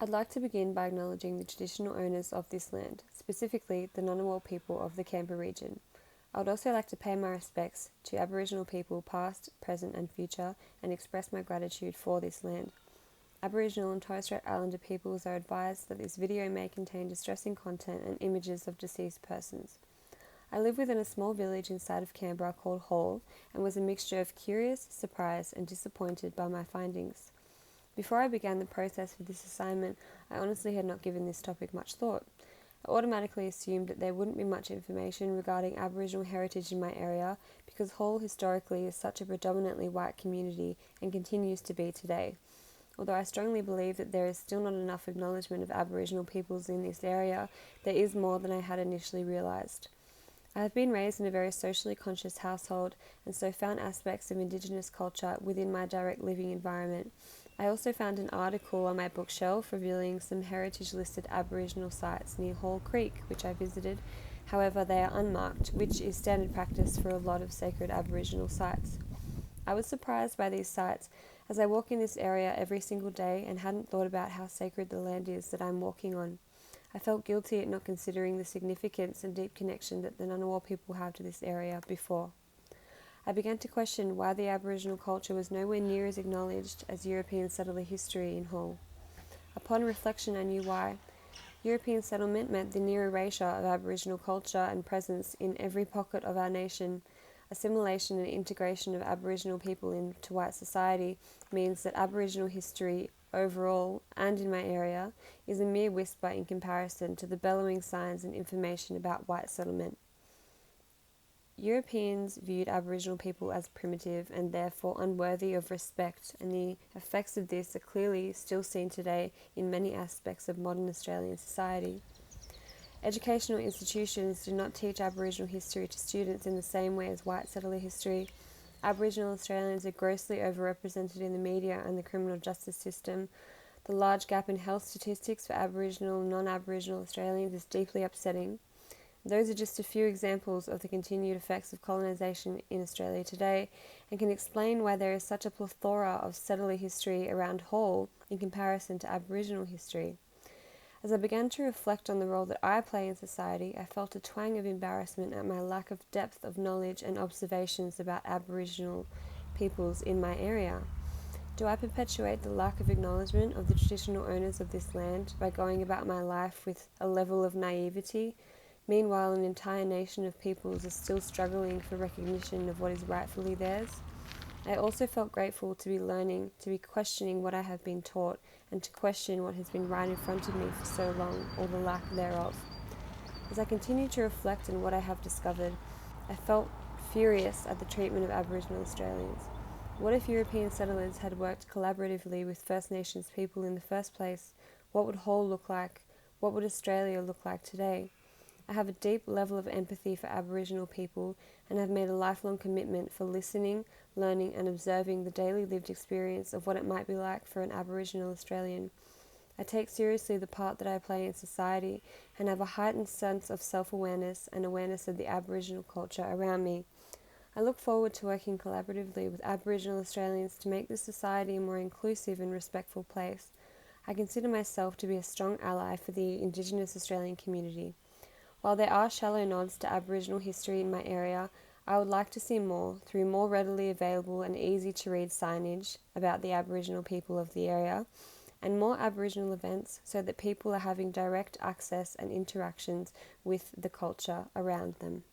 I'd like to begin by acknowledging the traditional owners of this land, specifically the Ngunnawal people of the Canberra region. I would also like to pay my respects to Aboriginal people past, present and future and express my gratitude for this land. Aboriginal and Torres Strait Islander peoples are advised that this video may contain distressing content and images of deceased persons. I live within a small village inside of Canberra called Hall and was a mixture of curious, surprised and disappointed by my findings. Before I began the process for this assignment, I honestly had not given this topic much thought. I automatically assumed that there wouldn't be much information regarding Aboriginal heritage in my area because Hall historically is such a predominantly white community and continues to be today. Although I strongly believe that there is still not enough acknowledgement of Aboriginal peoples in this area, there is more than I had initially realised. I have been raised in a very socially conscious household and so found aspects of Indigenous culture within my direct living environment. I also found an article on my bookshelf revealing some heritage-listed Aboriginal sites near Hall Creek, which I visited. However, they are unmarked, which is standard practice for a lot of sacred Aboriginal sites. I was surprised by these sites as I walk in this area every single day and hadn't thought about how sacred the land is that I'm walking on. I felt guilty at not considering the significance and deep connection that the Ngunnawal people have to this area before. I began to question why the Aboriginal culture was nowhere near as acknowledged as European settler history in Hall. Upon reflection, I knew why. European settlement meant the near erasure of Aboriginal culture and presence in every pocket of our nation. Assimilation and integration of Aboriginal people into white society means that Aboriginal history overall and in my area is a mere whisper in comparison to the bellowing signs and information about white settlement. Europeans viewed Aboriginal people as primitive and therefore unworthy of respect, and the effects of this are clearly still seen today in many aspects of modern Australian society. Educational institutions do not teach Aboriginal history to students in the same way as white settler history. Aboriginal Australians are grossly overrepresented in the media and the criminal justice system. The large gap in health statistics for Aboriginal and non-Aboriginal Australians is deeply upsetting. Those are just a few examples of the continued effects of colonisation in Australia today and can explain why there is such a plethora of settler history around Hall in comparison to Aboriginal history. As I began to reflect on the role that I play in society, I felt a twang of embarrassment at my lack of depth of knowledge and observations about Aboriginal peoples in my area. Do I perpetuate the lack of acknowledgement of the traditional owners of this land by going about my life with a level of naivety? Meanwhile, an entire nation of peoples is still struggling for recognition of what is rightfully theirs. I also felt grateful to be learning, to be questioning what I have been taught, and to question what has been right in front of me for so long, or the lack thereof. As I continued to reflect on what I have discovered, I felt furious at the treatment of Aboriginal Australians. What if European settlers had worked collaboratively with First Nations people in the first place? What would Hall look like? What would Australia look like today? I have a deep level of empathy for Aboriginal people and have made a lifelong commitment for listening, learning and observing the daily lived experience of what it might be like for an Aboriginal Australian. I take seriously the part that I play in society and have a heightened sense of self-awareness and awareness of the Aboriginal culture around me. I look forward to working collaboratively with Aboriginal Australians to make this society a more inclusive and respectful place. I consider myself to be a strong ally for the Indigenous Australian community. While there are shallow nods to Aboriginal history in my area, I would like to see more through more readily available and easy to read signage about the Aboriginal people of the area and more Aboriginal events so that people are having direct access and interactions with the culture around them.